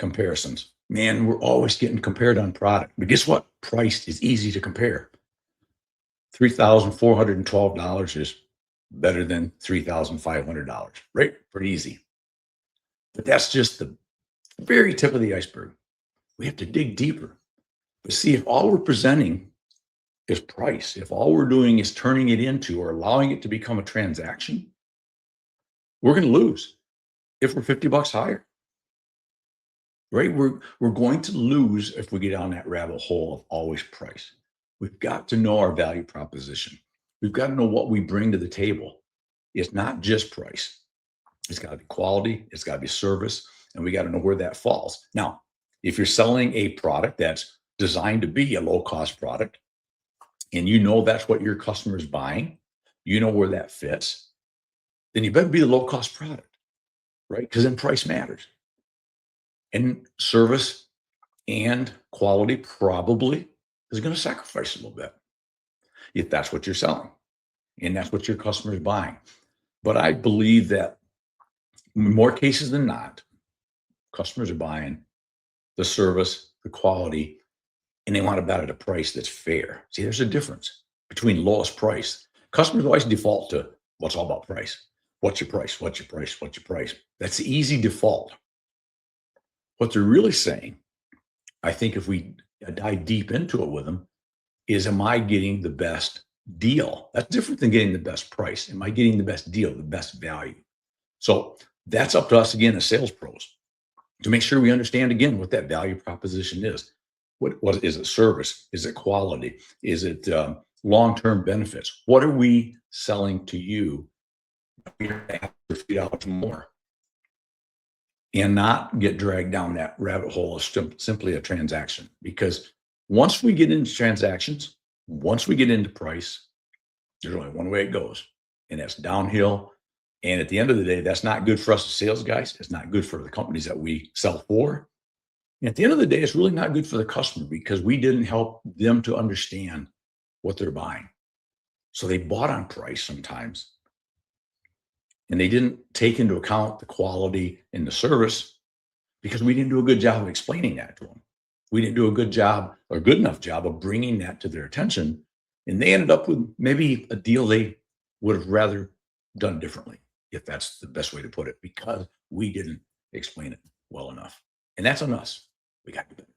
comparisons. Man, we're always getting compared on product. But guess what? Price is easy to compare. $3,412 is better than $3,500, right? Pretty easy. But that's just the very tip of the iceberg. We have to dig deeper. But see, if all we're presenting is price, if all we're doing is turning it into or allowing it to become a transaction, we're going to lose if we're 50 bucks higher, right? We're going to lose if we get down that rabbit hole of always price. We've got to know our value proposition. We've got to know what we bring to the table. It's not just price. It's got to be quality. It's got to be service. And we got to know where that falls. Now, if you're selling a product that's designed to be a low-cost product, and you know that's what your customer is buying, you know where that fits, then you better be the low-cost product, right? Because then price matters. And service and quality probably is going to sacrifice a little bit if that's what you're selling and that's what your customer is buying. But I believe that in more cases than not, customers are buying the service, the quality, and they want it at a price that's fair. See, there's a difference between lowest price. Customers always default to what's all about price. What's your price? What's your price? What's your price? That's the easy default. What they're really saying, I think if we dive deep into it with them, is am I getting the best deal? That's different than getting the best price. Am I getting the best deal, the best value? So that's up to us again as sales pros to make sure we understand again what that value proposition is. What is it? Service? Is it quality? Is it long-term benefits? What are we selling to you? $50 more, and not get dragged down that rabbit hole of simply a transaction. Because once we get into transactions, once we get into price, there's only one way it goes, and that's downhill. And at the end of the day, that's not good for us as sales guys. It's not good for the companies that we sell for. And at the end of the day, it's really not good for the customer because we didn't help them to understand what they're buying. So they bought on price sometimes, and they didn't take into account the quality and the service because we didn't do a good job of explaining that to them. We didn't do a good job or good enough job of bringing that to their attention. And they ended up with maybe a deal they would have rather done differently, if that's the best way to put it, because we didn't explain it well enough. And that's on us. We got to do better.